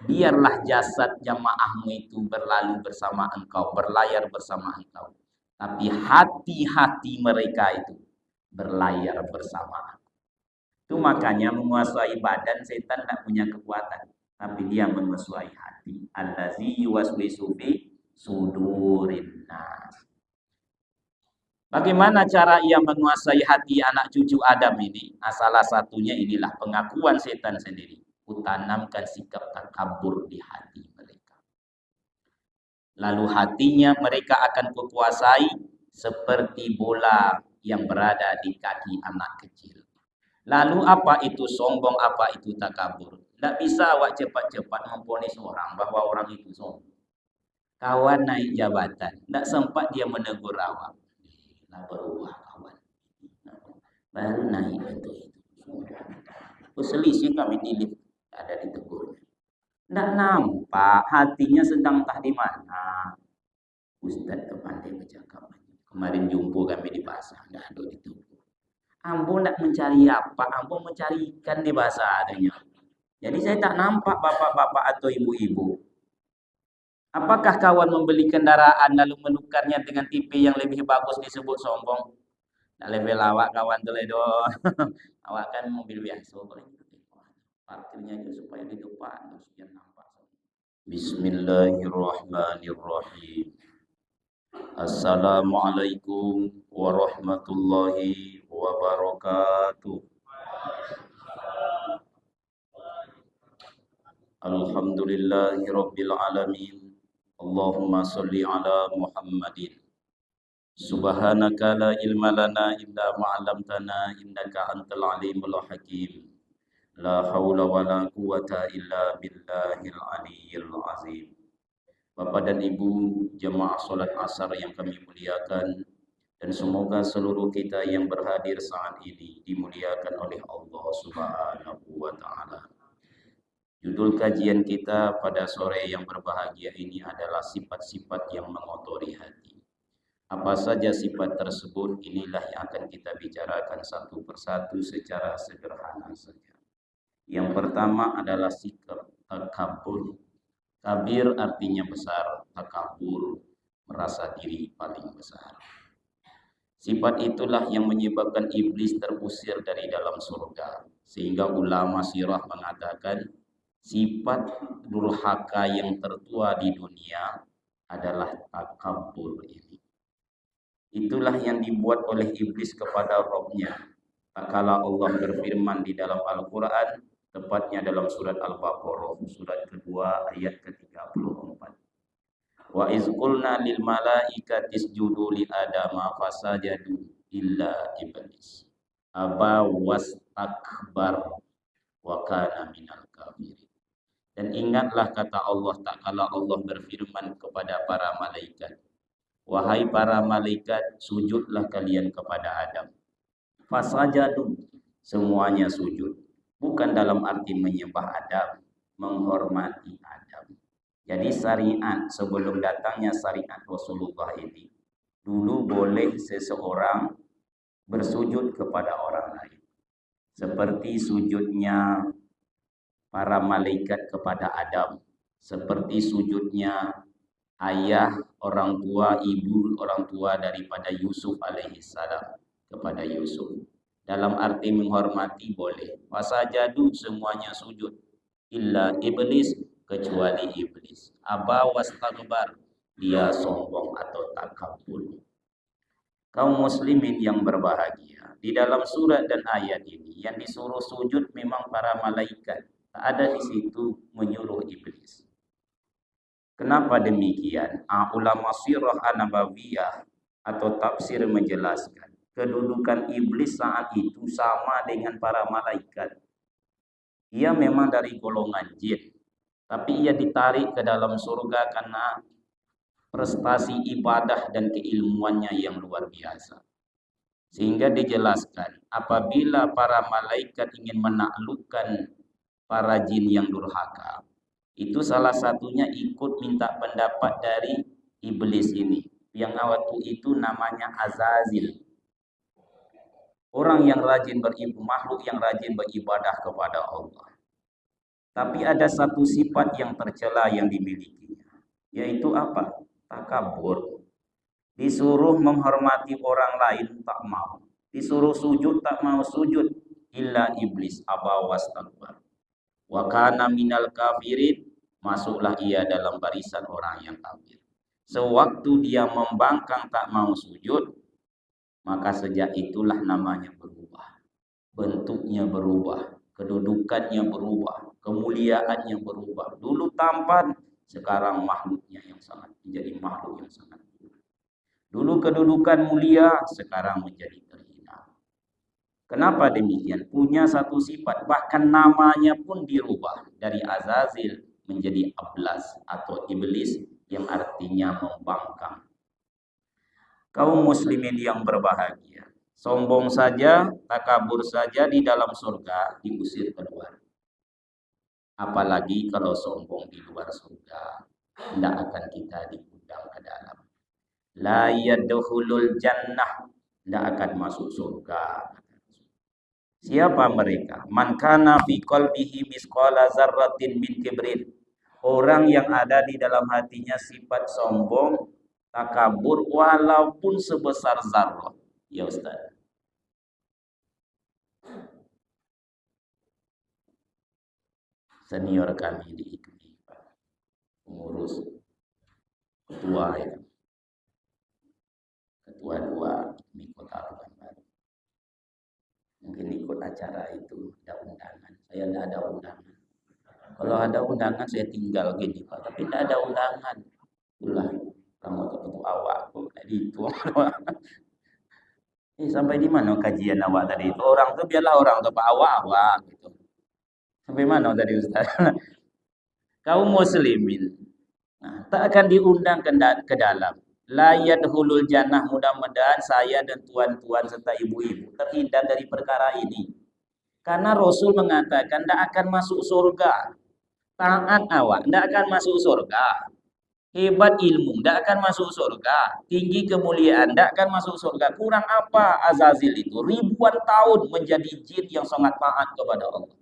biarlah jasad jamaahmu itu berlalu bersama engkau, berlayar bersama engkau. Tapi hati-hati mereka itu berlayar bersama. Itu makanya menguasai badan setan tak punya kekuatan, tapi dia menguasai hati. Allazi yuwaswisu fi sudurin nas. Bagaimana cara ia menguasai hati anak cucu Adam ini? Nah, salah satunya inilah pengakuan setan sendiri. Kutanamkan sikap takabur di hati mereka. Lalu hatinya mereka akan kukuasai seperti bola yang berada di kaki anak kecil. Lalu apa itu sombong, apa itu takabur? Tidak bisa awak cepat-cepat memponis orang bahwa orang itu sombong. Kawan naik jabatan, tidak sempat dia menegur awak. Nah, berubah kawan. Baru naik itu. Selisih kami di lift, ada ditegur. Tidak nampak hatinya sedang entah di mana. Ustaz tu pandai bercakap. Kemarin jumpa kami di pasar, tidak ada ditegur. Ambo tidak mencari apa, ambo mencari ikan di pasar adanya. Jadi saya tak nampak bapak-bapak atau ibu-ibu. Apakah kawan membeli kendaraan lalu menukarnya dengan tipe yang lebih bagus disebut sombong? Nah, level awak kawan tu ledo. Awak kan mobil biasa, parkirnya itu supaya di depan terus biar nampak. Bismillahirrahmanirrahim. Assalamualaikum warahmatullahi wabarakatuh. Alhamdulillahi rabbil alamin. Allahumma salli ala Muhammadin. Subhanaka la ilma lana illa ma 'allamtana innaka antal alimul hakim. La haula wala quwata illa billahil aliyyil azim. Bapak dan Ibu jemaah salat asar yang kami muliakan, dan semoga seluruh kita yang berhadir saat ini dimuliakan oleh Allah Subhanahu wa taala. Judul kajian kita pada sore yang berbahagia ini adalah sifat-sifat yang mengotori hati. Apa saja sifat tersebut, inilah yang akan kita bicarakan satu persatu secara sederhana saja. Yang pertama adalah sikap takabur. Kabir artinya besar, takabur merasa diri paling besar. Sifat itulah yang menyebabkan iblis terusir dari dalam surga. Sehingga ulama sirah mengatakan sifat durhaka yang tertua di dunia adalah takabur ini. Itulah yang dibuat oleh iblis kepada Rabb-nya. Tatkala Allah berfirman di dalam Al-Quran, tepatnya dalam surat Al-Baqarah, surat kedua ayat ke-34. Wa iz qulna lil malaikati isjudu li adama fasajadu illa iblis aba wastakbar wa kana minal kafirin. Dan ingatlah kata Allah tatkala Allah berfirman kepada para malaikat, wahai para malaikat, sujudlah kalian kepada Adam. Fasajadu, semuanya sujud. Bukan dalam arti menyembah Adam, menghormati Adam. Jadi syariat sebelum datangnya syariat Rasulullah ini, dulu boleh seseorang bersujud kepada orang lain. Seperti sujudnya para malaikat kepada Adam. Seperti sujudnya ayah, orang tua, ibu, orang tua daripada Yusuf alaihissalam kepada Yusuf. Dalam arti menghormati boleh. Fasajadu, semuanya sujud. Illa iblis, kecuali iblis. Aba wastakbar, dia sombong atau takabur. Kaum muslimin yang berbahagia, di dalam surat dan ayat ini yang disuruh sujud memang para malaikat. Tak ada di situ menyuruh iblis. Kenapa demikian? Ulama sirah an-nabawiyah atau tafsir menjelaskan kedudukan iblis saat itu sama dengan para malaikat. Ia memang dari golongan jin, tapi ia ditarik ke dalam surga karena prestasi ibadah dan keilmuannya yang luar biasa. Sehingga dijelaskan, apabila para malaikat ingin menaklukkan para jin yang durhaka, itu salah satunya ikut minta pendapat dari iblis ini, yang waktu itu namanya Azazil. Orang yang rajin beribadah, makhluk yang rajin beribadah kepada Allah. Tapi ada satu sifat yang tercela yang dimilikinya, yaitu apa? Takabur. Disuruh menghormati orang lain tak mau, disuruh sujud tak mau sujud. Illa iblis aba wastakbar wa kana minal kafirin, masuklah ia dalam barisan orang yang kafir. Sewaktu dia membangkang tak mau sujud, maka sejak itulah namanya berubah, bentuknya berubah, kedudukannya berubah, kemuliaannya berubah. Dulu tampan, sekarang makhluknya yang sangat menjadi makhluk yang sangat mulia. Dulu kedudukan mulia, sekarang menjadi terhina. Kenapa demikian? Punya satu sifat, bahkan namanya pun dirubah dari Azazil menjadi Ablas atau Iblis yang artinya membangkang. Kaum muslimin yang berbahagia, sombong saja, takabur saja di dalam surga diusir keluar. Apalagi kalau sombong di luar surga, tidak akan kita diundang ke dalam. La yadkhulul jannah, tidak akan masuk surga. Siapa mereka? Man kana fi qalbihi misqala zarratin min kibrin. Orang yang ada di dalam hatinya sifat sombong, takabur walaupun sebesar zarrah. Ya Ustaz. Senior kami di IKMI, pengurus ketua itu. Ketua 2 IKMI Kota Pekanbaru. Mungkin ikut acara itu ada undangan. Saya tidak ada undangan. Kalau ada undangan saya tinggal gini Pak, tapi tidak ada undangan. Itulah kamu tuh awak kok tadi itu. Sampai di mana kajian awak tadi itu? Orang tuh biarlah orang tuh Pak awak gitu. Sampai mana tadi Ustaz? Kaum muslimin. Nah, tak akan diundang ke dalam. La yadkhulul jannah, mudah-mudahan saya dan tuan-tuan serta ibu-ibu terhindar dari perkara ini. Karena Rasul mengatakan tidak akan masuk surga. Taat awak tidak akan masuk surga. Hebat ilmu tidak akan masuk surga. Tinggi kemuliaan tidak akan masuk surga. Kurang apa Azazil itu? Ribuan tahun menjadi jin yang sangat taat kepada Allah.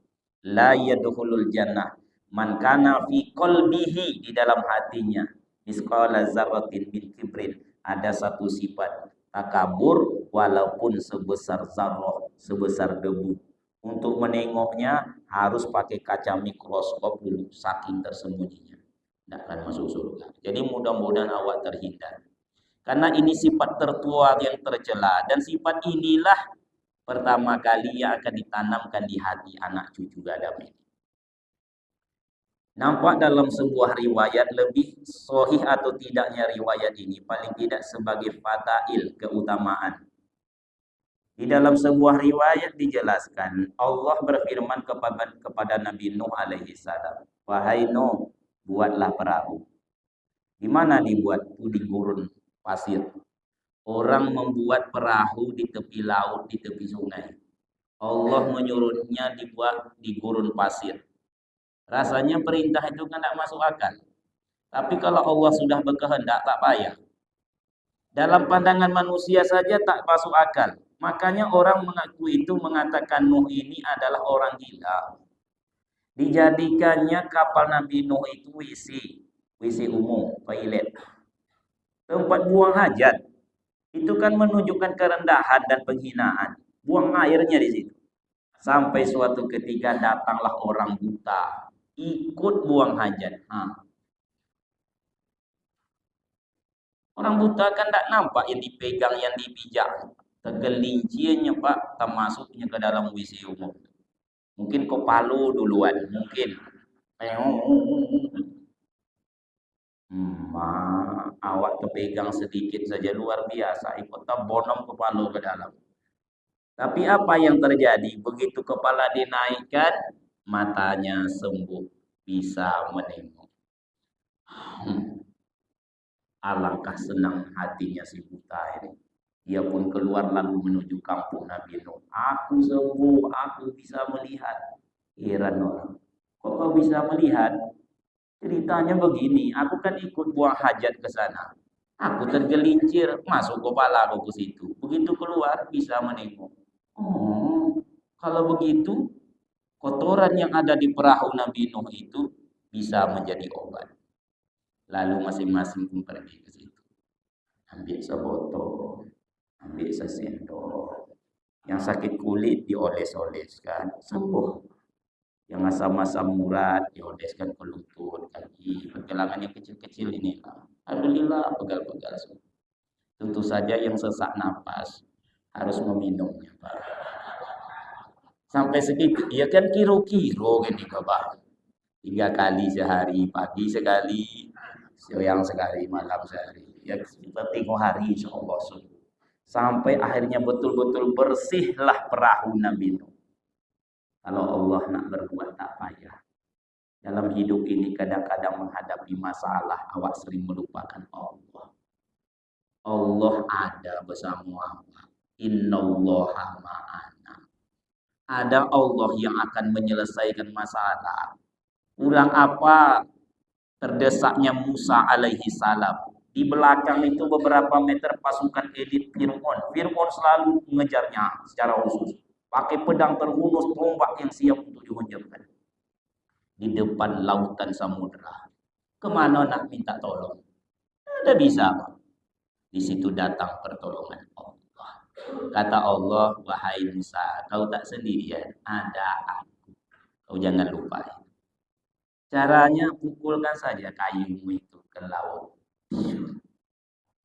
La yadkhulul jannah man kana fi qalbihi, di dalam hatinya misqala zarratin min kibrin, ada satu sifat takabur walaupun sebesar zarrah, sebesar debu. Untuk menengoknya harus pakai kaca mikroskop dulu, saking tersembunyinya. Tidak akan masuk surga. Jadi mudah-mudahan awak terhindar. Karena ini sifat tertua yang tercela, dan sifat inilah pertama kali yang akan ditanamkan di hati anak cucu Adam ini. Nampak dalam sebuah riwayat, lebih sahih atau tidaknya riwayat ini, paling tidak sebagai fadail, keutamaan. Di dalam sebuah riwayat dijelaskan, Allah berfirman kepada Nabi Nuh alaihi salam, wahai Nuh, buatlah perahu. Di mana dibuat? Di gurun pasir. Orang membuat perahu di tepi laut, di tepi sungai. Allah menyuruhnya dibuat di gurun pasir. Rasanya perintah itu kan tidak masuk akal. Tapi kalau Allah sudah berkehendak, tak payah. Dalam pandangan manusia saja tak masuk akal. Makanya orang mengaku itu mengatakan Nuh ini adalah orang gila. Dijadikannya kapal Nabi Nuh itu WC umum, toilet. Tempat buang hajat. Itu kan menunjukkan kerendahan dan penghinaan. Buang airnya di situ. Sampai suatu ketika datanglah orang buta, ikut buang hajat. Orang buta kan tak nampak yang dipegang, yang dipijak. Tergelincirnya Pak, termasuknya ke dalam WC umum. Mungkin kau palu duluan, mungkin. Awak terpegang sedikit saja luar biasa, ikut terbonom kepala ke dalam. Tapi apa yang terjadi? Begitu kepala dinaikkan, matanya sembuh, bisa menengok. Alangkah senang hatinya si buta ini. Dia pun keluar lalu menuju kampung Nabi Nuh. Aku sembuh, aku bisa melihat. Heran orang. Kok kau bisa melihat? Ceritanya begini, aku kan ikut buang hajat ke sana. Aku tergelincir, masuk kepala aku ke situ. Begitu keluar, bisa menengok. Oh, kalau begitu, Kotoran yang ada di perahu Nabi Nuh itu bisa menjadi obat. Lalu masing-masing pun pergi ke situ. Ambil sebotol, ambil sesendok. Yang sakit kulit dioles-oleskan, sembuh. Yang asam-asam urat dioleskan ke lutut, kaki, pergelangan yang kecil-kecil ini. Alhamdulillah pegal-pegal semua. Tentu saja yang sesak napas harus meminumnya, Pak. Sampai segitu, ya kan kiro-kiro kan juga, Pak. 3 kali sehari, pagi sekali, siang sekali, malam sekali. Ya kita tengok hari insyaAllah. Sampai akhirnya betul-betul bersihlah perahu Nabi Nuh. Kalau Allah nak berbuat tak payah. Dalam hidup ini kadang-kadang menghadapi masalah, awak sering melupakan Allah. Allah ada bersama awak. Innallaha ma'ana. Ada Allah yang akan menyelesaikan masalah. Kurang apa terdesaknya Musa alaihi salam. Di belakang itu beberapa meter pasukan elit Fir'aun. Fir'aun selalu mengejarnya secara khusus. Pakai pedang terhunus, tombak yang siap untuk dihancurkan. Di depan lautan samudera. Kemana nak minta tolong? Tidak bisa. Di situ datang pertolongan Allah. Kata Allah, wahai Musa, kau tak sendirian, ada aku. Kau jangan lupa. Caranya pukulkan saja kayumu itu ke laut.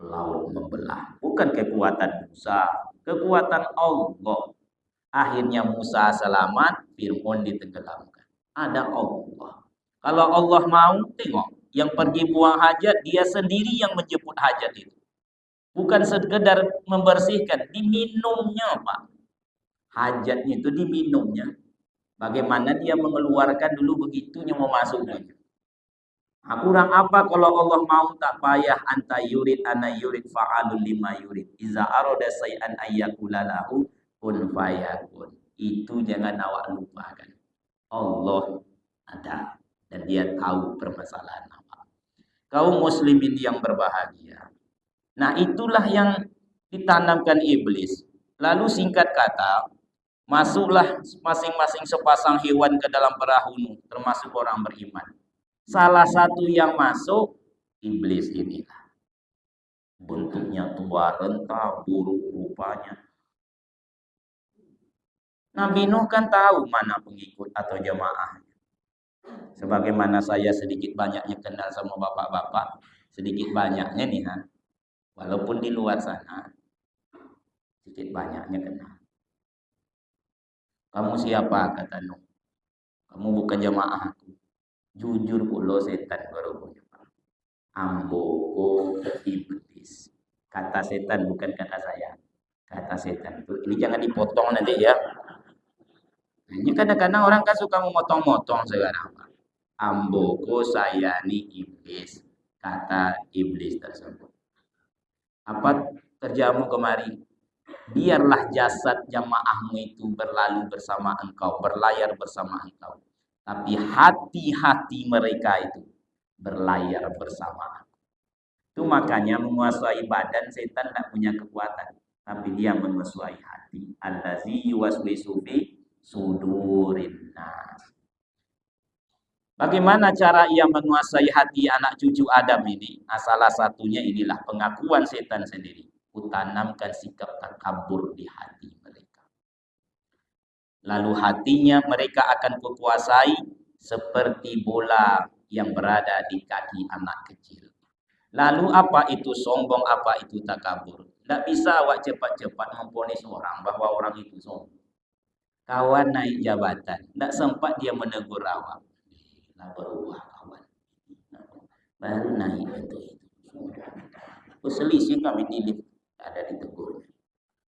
Laut membelah. Bukan kekuatan Musa, kekuatan Allah. Akhirnya Musa selamat, Fir'aun ditenggelamkan. Ada Allah. Kalau Allah mau, tengok. Yang pergi buang hajat, dia sendiri yang menjemput hajat itu. Bukan sekedar membersihkan, diminumnya, Pak. Hajatnya itu diminumnya. Bagaimana dia mengeluarkan dulu begitunya mau masuknya. Kurang apa kalau Allah mau tak payah anta yurid ana yurid fa'alul lima yurid. Iza aroda say'an ayyakulalahu kun fayakun. Itu jangan awak lupakan. Allah ada dan dia tahu permasalahan apa. Kaum muslimin yang berbahagia. Nah, itulah yang ditanamkan iblis. Lalu singkat kata, masuklah masing-masing sepasang hewan ke dalam perahu Nuh, termasuk orang beriman. Salah satu yang masuk, iblis inilah. Bentuknya tua renta, buruk rupanya. Nabi Nuh kan tahu mana pengikut atau jemaah. Sebagaimana saya sedikit banyaknya kenal sama bapak-bapak, sedikit banyaknya nih, walaupun di luar sana, sedikit banyaknya kenal. Kamu siapa? Kata Nuh. Kamu bukan jemaah aku. Jujur pula setan berhubungnya. Amboko iblis. Kata setan bukan kata saya. Kata setan itu. Ini jangan dipotong nanti ya. Ini kadang-kadang orang kan suka memotong-motong sekarang. Amboko saya ni iblis. Kata iblis tersebut. Apa kerjamu kemari? Biarlah jasad jamaahmu itu berlalu bersama engkau, berlayar bersama engkau. Tapi hati-hati mereka itu berlayar bersama aku. Itu makanya menguasai badan setan tak punya kekuatan. Tapi dia menguasai hati. Allazi yuwaswisu fi sudurin nas. Bagaimana cara ia menguasai hati anak cucu Adam ini? Salah satunya inilah pengakuan setan sendiri. Kutanamkan sikap takabur di hati mereka. Lalu hatinya mereka akan kukuasai seperti bola yang berada di kaki anak kecil. Lalu apa itu sombong, apa itu takabur? Tidak bisa awak cepat-cepat memvonis orang bahwa orang itu sombong. Kawan naik jabatan, tidak sempat dia menegur awak. Nah, berubah kawan. Baru naik itu. Selisih kami di ada ditegur.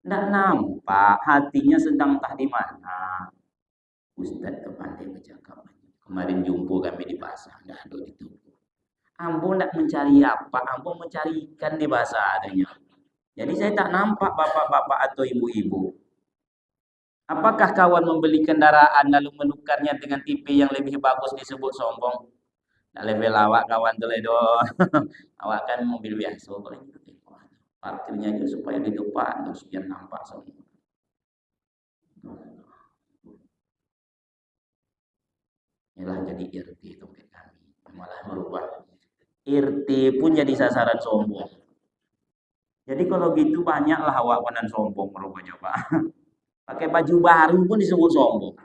Tidak nampak hatinya sedang tak di mana. Ustaz tu pandai bercakap. Kemarin jumpa kami di pasar, tidak ada ditegur. Ambo tidak mencari apa, ambo mencari ikan di pasar adanya. Jadi saya tak nampak bapak-bapak atau ibu-ibu. Apakah kawan membeli kendaraan lalu menukarnya dengan TV yang lebih bagus disebut sombong? Tak level awak kawan tu ledo. Awak kan mobil biasa. Parkirnya aja supaya di depan terus biar nampak semua. Inilah jadi RT itu kami. Malah merubah. RT pun jadi sasaran sombong. Jadi kalau gitu banyaklah awak panan sombong merubahnya Pak. Pakai baju baru pun disebut sombong.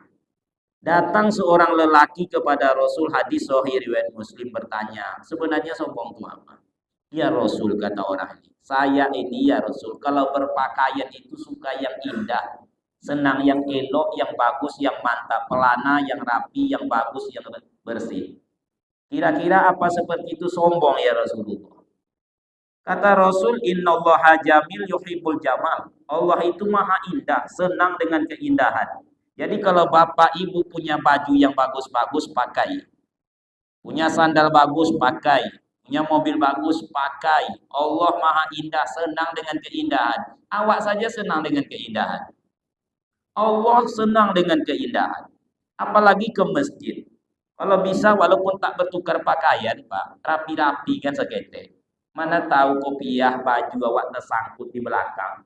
Datang seorang lelaki kepada Rasul, hadis sahih riwayat Muslim, bertanya, sebenarnya sombong itu apa? Ya Rasul, kata orang ini, saya ini ya Rasul, kalau berpakaian itu suka yang indah, senang yang elok, yang bagus, yang mantap, pelana yang rapi, yang bagus, yang bersih. Kira-kira apa seperti itu sombong ya Rasulullah? Kata Rasul, innallaha jamil yuhibbul jamal. Allah itu maha indah, senang dengan keindahan. Jadi kalau bapak ibu punya baju yang bagus-bagus, pakai. Punya sandal bagus, pakai. Punya mobil bagus, pakai. Allah maha indah, senang dengan keindahan. Awak saja senang dengan keindahan. Allah senang dengan keindahan. Apalagi ke masjid. Kalau bisa walaupun tak bertukar pakaian, Pak, rapi-rapi kan seketek. Mana tahu kopiah baju awak tersangkut di belakang.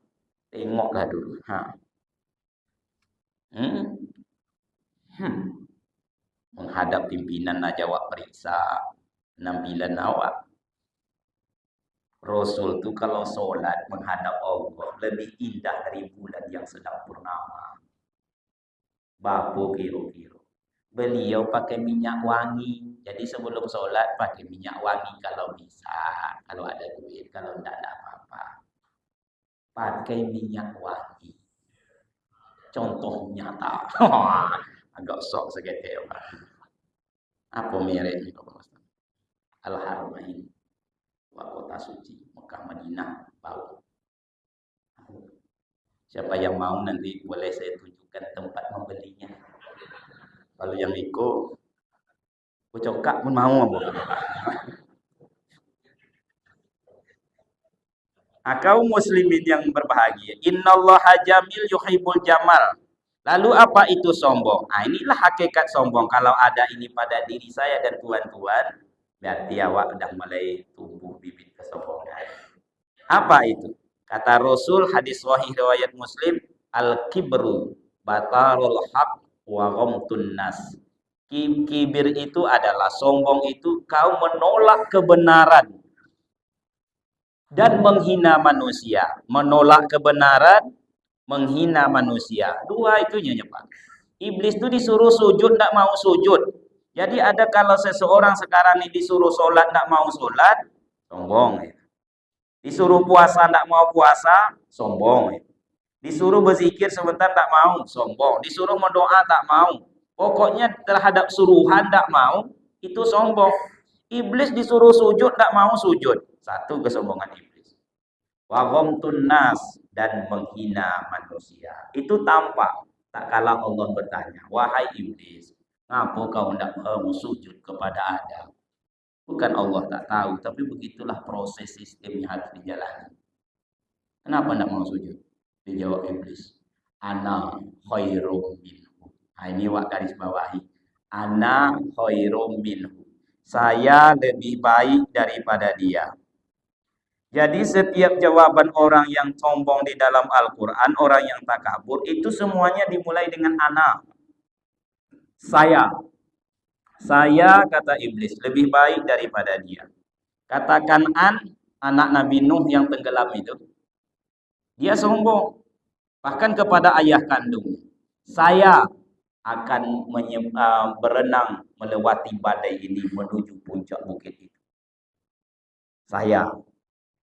Tengoklah dulu. Ha. Hmm? Hmm. Menghadap pimpinan aja awak periksa penampilan awak. Rasul itu kalau sholat menghadap Allah lebih indah dari bulan yang sedang purnama. Bapu kiro-kiro. Beliau pakai minyak wangi. Jadi sebelum sholat pakai minyak wangi kalau bisa. Kalau ada duit, kalau tidak ada apa-apa. Pakai minyak wangi. Contoh nyata. Agak sok segetel. Apa mereknya? Al-Haramain. Kota suci Mekah Madinah bau. Siapa yang mau nanti boleh saya tunjukkan tempat membelinya. Kalau yang ikut cokak pun mau apa? Kaum muslimin yang berbahagia, innallaha jamil yuhibbul jamal. Lalu apa itu sombong? Inilah hakikat sombong. Kalau ada ini pada diri saya dan tuan-tuan, berarti awak sudah mulai tumbuh bibit kesombongan. Apa itu? Kata Rasul, hadis sahih riwayat Muslim, al-kibru batarul haq wa ghamtun nas. Kibir itu adalah sombong itu kau menolak kebenaran dan menghina manusia. Menolak kebenaran, menghina manusia. Dua itunya Pak. Iblis itu disuruh sujud, tidak mau sujud. Jadi ada kalau seseorang sekarang ini disuruh sholat, tidak mau sholat, sombong. Disuruh puasa, tidak mau puasa, sombong. Disuruh berzikir sebentar, tak mau, sombong. Disuruh mendoa, tak mau. Pokoknya terhadap suruhan, tak mau, itu sombong. Iblis disuruh sujud, tak mau sujud. Satu kesombongan iblis. Wa ghamtun nas, dan menghina manusia. Itu tampak. Tak kala Allah bertanya, wahai iblis, ngapa kau tidak mau sujud kepada Adam? Bukan Allah tak tahu, tapi begitulah proses sistem yang harus dijalani. Kenapa tidak mau sujud? Dijawab iblis, ana khairum minhu. Ini wak garis bawahi. Ana khairum minhu. Saya lebih baik daripada dia. Jadi setiap jawaban orang yang sombong di dalam Al-Quran, orang yang takabur, itu semuanya dimulai dengan ana. Saya, kata iblis, lebih baik daripada dia. Katakan anak Nabi Nuh yang tenggelam itu. Dia sombong. Bahkan kepada ayah kandungnya. Saya akan berenang melewati badai ini menuju puncak bukit itu. Saya.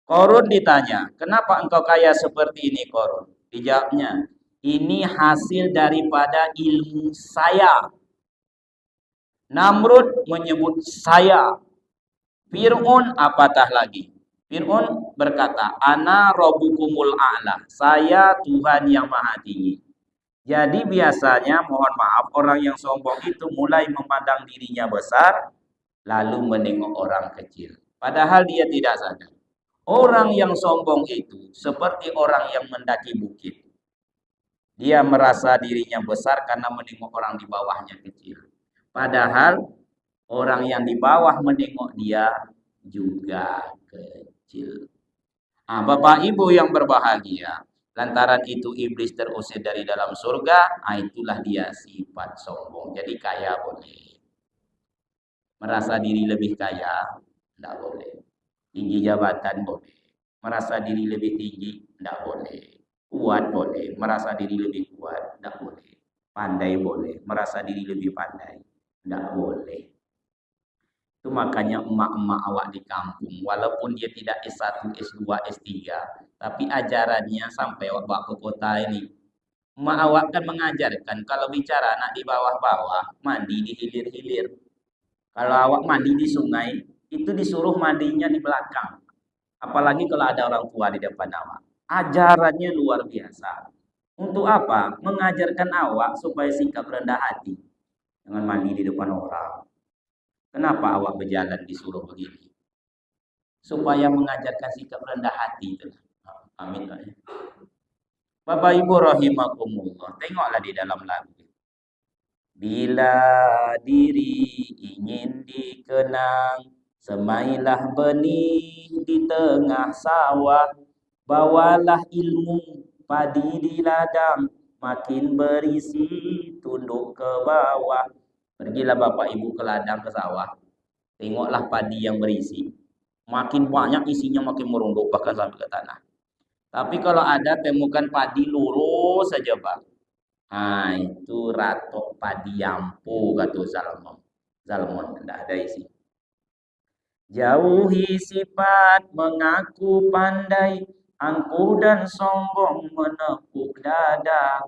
Korun ditanya, kenapa engkau kaya seperti ini Korun? Dijawabnya, ini hasil daripada ilmu saya. Namrud menyebut saya. Fir'aun apatah lagi. Fir'aun berkata, ana rabbukumul a'la. Saya Tuhan yang maha tinggi. Jadi biasanya, mohon maaf, orang yang sombong itu mulai memandang dirinya besar, lalu menengok orang kecil. Padahal dia tidak sadar. Orang yang sombong itu seperti orang yang mendaki bukit. Dia merasa dirinya besar karena menengok orang di bawahnya kecil. Padahal orang yang di bawah menengok dia juga kecil. Bapak Ibu yang berbahagia, lantaran itu iblis terusir dari dalam surga, itulah dia sifat sombong. Jadi kaya boleh, Merasa diri lebih kaya, tidak boleh. Tinggi jabatan boleh. Merasa diri lebih tinggi, tidak boleh. Kuat boleh. Merasa diri lebih kuat, tidak boleh. Pandai boleh. Merasa diri lebih pandai, tidak boleh. Itu makanya emak-emak awak di kampung, walaupun dia tidak S1, S2, S3, tapi ajarannya sampai awak ke kota ini. Emak awak kan mengajarkan kalau bicara anak di bawah-bawah, mandi di hilir-hilir. Kalau awak mandi di sungai, itu disuruh mandinya di belakang. Apalagi kalau ada orang tua di depan awak. Ajarannya luar biasa. Untuk apa? Mengajarkan awak supaya sikap rendah hati. Jangan mandi di depan orang. Kenapa awak berjalan disuruh begini? Supaya mengajarkan sikap rendah hati itu. Amin. Bapak Ibu rahimakumullah. Tengoklah di dalam lagu. Bila diri ingin dikenang, semailah benih di tengah sawah, bawalah ilmu padi di ladang, makin berisi tunduk ke bawah. Pergilah Bapak Ibu ke ladang ke sawah, tengoklah padi yang berisi. Makin banyak isinya makin merunduk bahkan sampai ke tanah. Tapi kalau ada temukan padi lurus saja Pak. Nah, itu ratok padi yampu kata Salmon. Salmon tidak ada isi. Jauhi sifat mengaku pandai, angkuh dan sombong menepuk dada.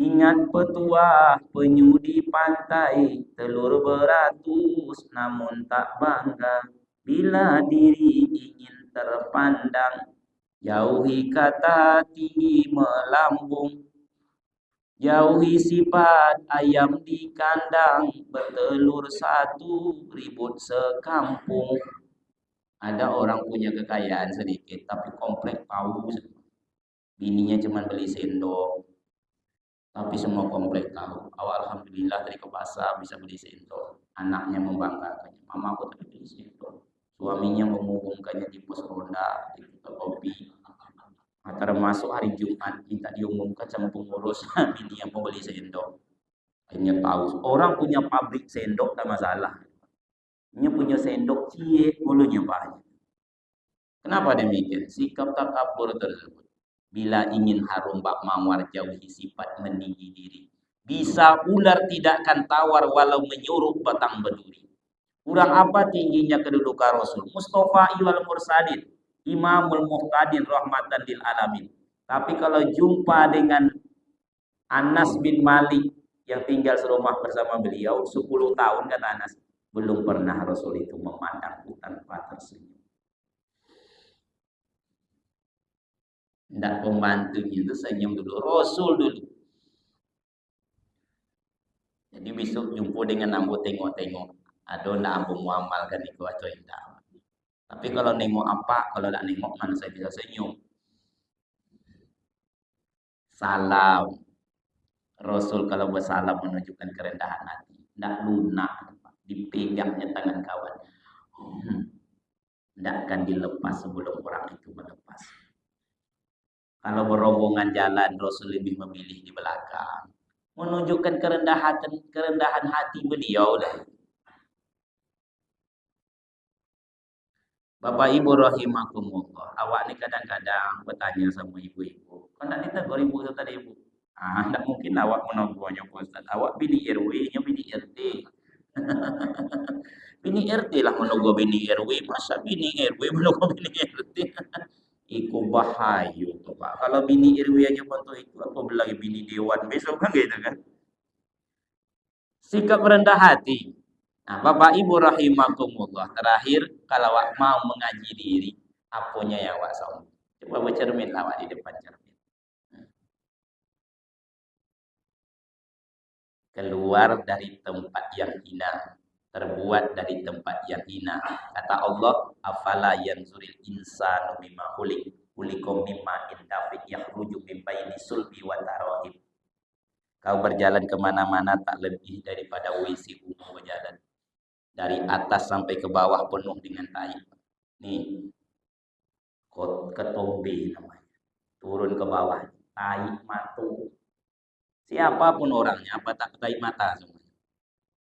Ingat petua penyu di pantai, telur beratus namun tak bangga. Bila diri ingin terpandang, jauhi kata tinggi melambung. Jauhi sifat ayam di kandang, bertelur satu, ribut sekampung. Ada orang punya kekayaan sedikit, tapi komplek tahu. Bininya cuma beli sendok, tapi semua komplek tahu. Alhamdulillah dari ke pasar bisa beli sendok. Anaknya membanggakannya, mama aku tadi beli sendok. Suaminya mengumumkannya di pos ronda, di kopi. Termasuk hari Jumat minta diumumkan sama pengurus bini yang mau beli sendok. Akhirnya tahu orang punya pabrik sendok tak masalah. Dia punya sendok cie bulunya banyak. Kenapa demikian? Sikap takabur tersebut. Bila ingin harum bak mawar jauhi sifat meninggi diri. Bisa ular tidak akan tawar walau menyuruh batang berduri. Kurang apa tingginya kedudukan Rasul Mustafa wal Mursalin, Imamul Muhtadin rahmatan lil alamin. Tapi kalau jumpa dengan Anas bin Malik yang tinggal serumah bersama beliau 10 tahun kata Anas, belum pernah Rasul itu memandangku tanpa tersenyum. Tidak pembantunya itu senyum dulu, Rasul dulu. Jadi besok jumpa dengan ambo tengok-tengok, ada ndak ambo muamalkan itu atau tidak. Tapi kalau nengok apa, kalau tidak nengok mana saya bisa senyum. Salam. Rasul kalau bersalam menunjukkan kerendahan hati. Tidak lunak. Dipegangnya tangan kawan. Tidak akan dilepas sebelum orang itu melepas. Kalau berombongan jalan, Rasul lebih memilih di belakang. Menunjukkan kerendahan hati beliau lah. Bapak Ibu rahimakumullah. Awak ni kadang-kadang bertanya sama ibu-ibu. Kau nak ditegur ibu tu tadi ibu? Tak mungkin awak menegurnya Pak Ustaz. Awak bini RW-nya bini RT. Bini RT lah menegur bini RW. Masa bini RW menegur bini RT? Iku bahaya tu Pak. Kalau bini RW aja bantu itu, apa lagi bini dewan besok kan gitu kan? Sikap rendah hati. Nah, Bapak Ibu rahimakumullah. Terakhir, kalau awak mau mengaji diri, apanya yang awak sombong. Coba bercermin awak di depan cermin. Keluar dari tempat yang hina, terbuat dari tempat yang hina. Kata Allah, afala yanzuril insanu mimma khuliqa mimma indafid yakhruju min baini sulbi wa tarahib. Kau berjalan kemana-mana tak lebih daripada WC umum berjalan. Dari atas sampai ke bawah penuh dengan tai. Nih, ketombe namanya. Turun ke bawah, tai matu. Siapapun orangnya, apa tak tai mata semua.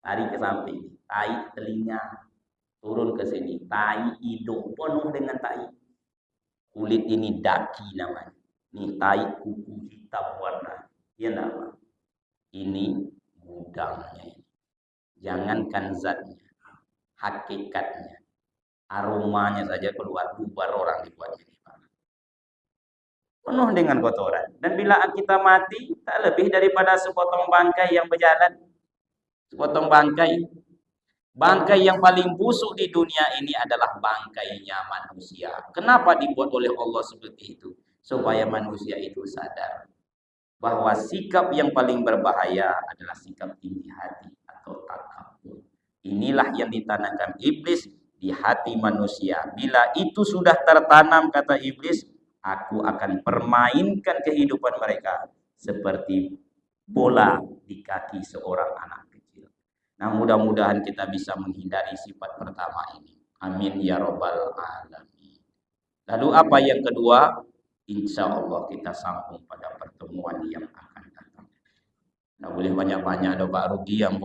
Lari ke samping. tai telinga turun ke sini, tai hidung penuh dengan tai. Kulit ini daki namanya. Ini tai kuku hitam warna. Ya nama. Ini gudangnya. Jangankan zatnya, hakikatnya, aromanya saja keluar, bubar orang dibuatnya. Penuh dengan kotoran. Dan bila kita mati, tak lebih daripada sepotong bangkai yang berjalan. Sepotong bangkai. Bangkai yang paling busuk di dunia ini adalah bangkainya manusia. Kenapa dibuat oleh Allah seperti itu? Supaya manusia itu sadar bahwa sikap yang paling berbahaya adalah sikap tinggi hati atau takabur. Inilah yang ditanamkan iblis di hati manusia. Bila itu sudah tertanam, kata iblis, aku akan permainkan kehidupan mereka seperti bola di kaki seorang anak. Nah, mudah-mudahan kita bisa menghindari sifat pertama ini. Amin ya robbal alamin. Lalu apa yang kedua? Insya Allah kita sambung pada pertemuan yang akan datang. Nah, boleh banyak-banyak ada Pak Rudi yang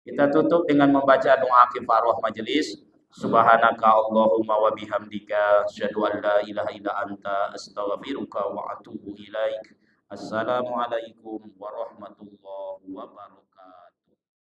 Kita tutup dengan membaca doa kifarah majelis. Subhanaka Allahumma wa bihamdika asyhadu an la ilaha illa anta astaghfiruka wa atubu ilaik. Assalamualaikum warahmatullahi wabarakatuh.